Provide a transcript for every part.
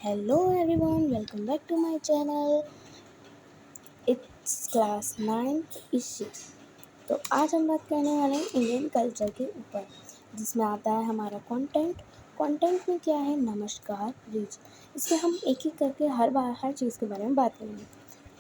Hello everyone, welcome back to my channel. It's class 9th issue. तो आज हम बात करने वाले हैं इंडियन कल्चर के ऊपर, जिसमें आता है हमारा कंटेंट में क्या है, नमस्कार रीच। इसमें हम एक एक करके हर चीज़ के बारे में बात करेंगे।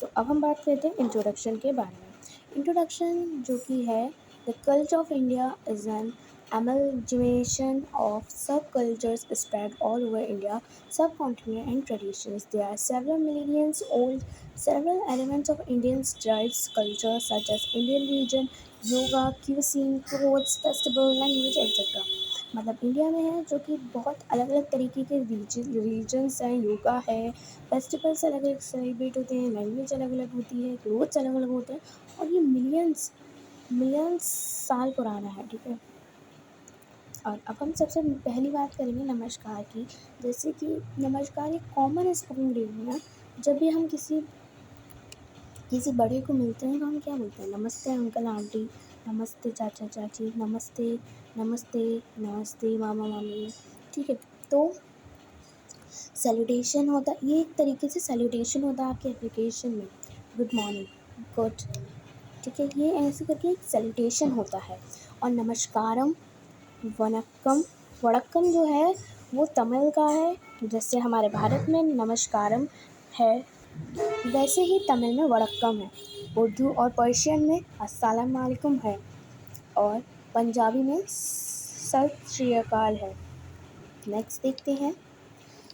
तो अब हम बात करते हैं इंट्रोडक्शन के बारे में। इंट्रोडक्शन जो कि है, the culture of India is an amalgamation of subcultures spread all over India, subcontinent, and traditions. There are several millenniums old. Several elements of Indian tribes culture, such as Indian religion, yoga, cuisine, clothes, festival, language, etc. मतलब India में है जो कि बहुत अलग अलग तरीके के रिलीजन्स हैं, योगा है, फेस्टिवल्स अलग अलग सेलिब्रेट होते हैं, लैंग्वेज अलग अलग होती है, क्लोथ्स अलग अलग होते हैं, और ये मिलियंस मिलियंस साल पुराना है। ठीक है। और अब हम सबसे पहली बात करेंगे नमस्कार की। जैसे कि नमस्कार एक कॉमन स्पोकन लैंग्वेज है। जब भी हम किसी बड़े को मिलते हैं तो हम क्या बोलते हैं, नमस्ते अंकल आंटी, नमस्ते चाचा चाची, नमस्ते नमस्ते नमस्ते मामा मामी। ठीक है। तो सैल्यूटेशन होता है, ये एक तरीके से सैल्यूटेशन होता है आपके एप्लीकेशन में, गुड मॉर्निंग, गुड। ठीक है, ये ऐसे करके एक सैल्यूटेशन होता है। और नमस्कारम, वणक्कम, वड़क्कम जो है वो तमिल का है। जैसे हमारे भारत में नमस्कारम है, वैसे ही तमिल में वड़क्कम है। उर्दू और पर्शियन में अस्सलाम वालेकुम है, और पंजाबी में सत श्री अकाल है। नेक्स्ट देखते हैं,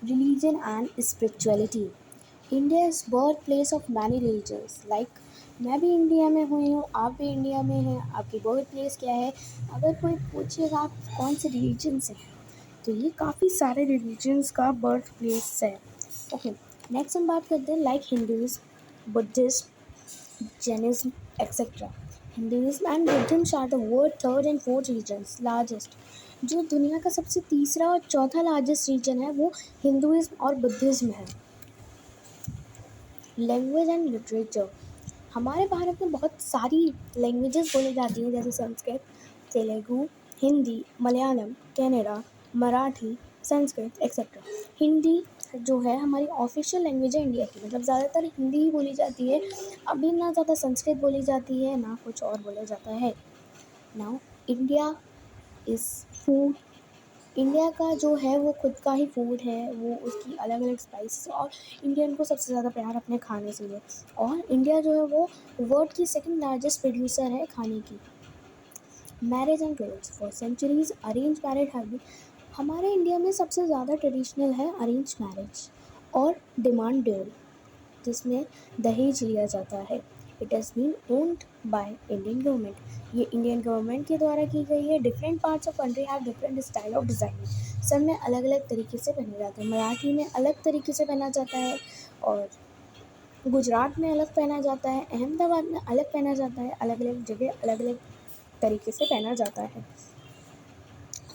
religion and spirituality. India is birth place of many religions. Like मैं भी इंडिया में हुई हूँ, आप भी इंडिया में हैं, आपकी बर्थ प्लेस क्या है? अगर कोई पूछेगा आप कौन से रिलीजन से हैं, तो ये काफ़ी सारे रिलीजन्स का बर्थ प्लेस है। ओके, नेक्स्ट हम बात करते हैं like Hinduism, Buddhism, Jainism etcetera. Hinduism and Buddhism are the world third and fourth religions largest. जो दुनिया का सबसे तीसरा और चौथा लार्जेस्ट रीजन है वो हिंदुइज्म और बुद्धिज्म है। लैंग्वेज एंड लिटरेचर, हमारे भारत में बहुत सारी लैंग्वेजेस बोली जाती हैं, जैसे संस्कृत, तेलुगु, हिंदी, मलयालम, कन्नड़ा, मराठी, संस्कृत एक्सेट्रा। हिंदी जो है हमारी ऑफिशियल लैंग्वेज है इंडिया की, मतलब ज़्यादातर हिंदी ही बोली जाती है। अभी ना ज़्यादा संस्कृत बोली जाती है ना कुछ और बोला जाता है। Now India is food. India का जो है वो खुद का ही फूड है, वो उसकी अलग अलग स्पाइसेस, और इंडियन को सबसे ज़्यादा प्यार अपने खाने से है। और इंडिया जो है वो वर्ल्ड की सेकंड लार्जेस्ट प्रोड्यूसर है खाने की। Marriage and roles, for centuries arrange marriage have been, हमारे इंडिया में सबसे ज़्यादा ट्रेडिशनल है अरेंज मैरिज और डिमांड ड्यूल, जिसमें दहेज लिया जाता है। It has been owned by Indian government, ये इंडियन गवर्नमेंट के द्वारा की गई है। Different parts of country have different style of designing, सब में अलग अलग तरीके से पहने जाते हैं। मराठी में अलग तरीके से पहना जाता है, और गुजरात में अलग पहना जाता है, अहमदाबाद में अलग पहना जाता है, अलग अलग जगह अलग अलग तरीके से पहना जाता है।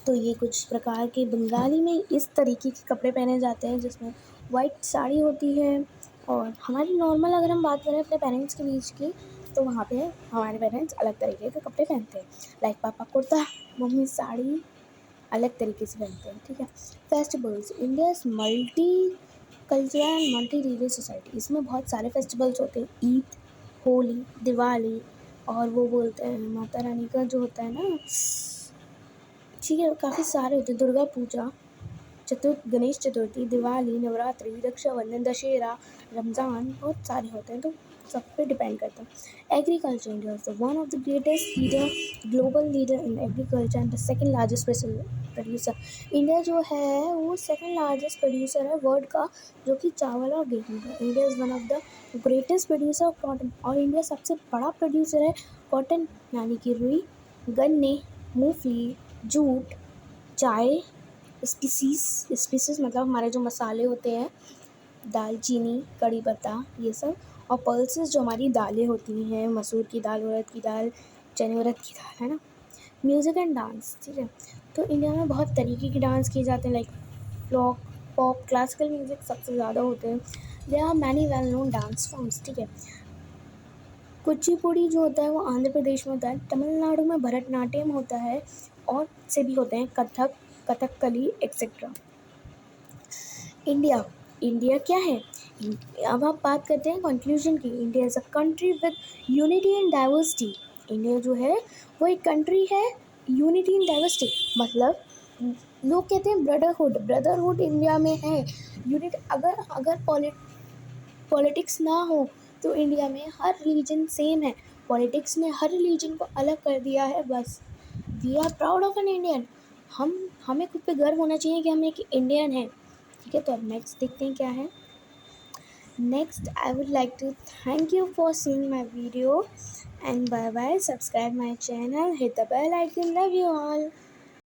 तो ये कुछ प्रकार के, बंगाली में इस तरीके के कपड़े पहने जाते हैं जिसमें वाइट साड़ी होती है। और हमारी नॉर्मल अगर हम बात करें अपने पेरेंट्स के बीच की, तो वहाँ पे हमारे पेरेंट्स अलग तरीके के कपड़े पहनते हैं। लाइक पापा कुर्ता, मम्मी साड़ी, अलग तरीके से पहनते हैं। ठीक है। Festivals, India multi cultural and multi religious society, इसमें बहुत सारे फेस्टिवल्स होते हैं। ईद, होली, दिवाली, और वो बोलते हैं माता रानी का जो होता है ना, ठीक है, काफ़ी सारे होते हैं। दुर्गा पूजा, गणेश चतुर्थी, दिवाली, नवरात्रि, रक्षाबंधन, दशहरा, रमज़ान, बहुत सारे होते हैं, तो सब पे डिपेंड करता है। Agriculture, India is one of the greatest leader, global leader in agriculture and the second largest producer. India जो है वो सेकंड लार्जेस्ट प्रोड्यूसर है वर्ल्ड का, जो कि चावल और गेहूँ का। India is one of the greatest producer of cotton, और इंडिया सबसे बड़ा प्रोड्यूसर है कॉटन, यानी कि रुई, गन्ने, मूंगफली, जूट, चाय, स्पीसीज मतलब हमारे जो मसाले होते हैं, दालचीनी, कड़ी पत्ता, ये सब, और पल्सेस जो हमारी दालें होती हैं, मसूर की दाल, उड़द की दाल, चने उड़द की दाल, है ना। म्यूज़िक एंड डांस, ठीक है। तो इंडिया में बहुत तरीके के डांस किए जाते हैं, like folk, pop, classical music सबसे ज़्यादा होते हैं। There are many well known dance forms, ठीक है। कुचिपुड़ी जो होता है वो आंध्र प्रदेश में होता है। तमिलनाडु में भरतनाट्यम होता है, और से भी होते हैं Kathak, Kathakali etcetera. India India क्या है? अब आप बात करते हैं कंक्लूजन की। India is a country with unity and diversity. India जो है वो एक कंट्री है यूनिटी एंड डाइवर्सिटी, मतलब लोग कहते हैं ब्रदरहुड, ब्रदरहुड इंडिया में है। यूनिट अगर अगर पॉलिटिक्स ना हो तो इंडिया में हर रिलीजन सेम है। पॉलिटिक्स ने हर रिलीजन को अलग कर दिया है। बस we are proud of an Indian. हमें खुद पे गर्व होना चाहिए कि हम एक इंडियन हैं। ठीक है, तो अब नेक्स्ट देखते हैं क्या है। Next I would like to thank you for seeing my video and bye bye. Subscribe my channel, hit the bell icon. Love you all.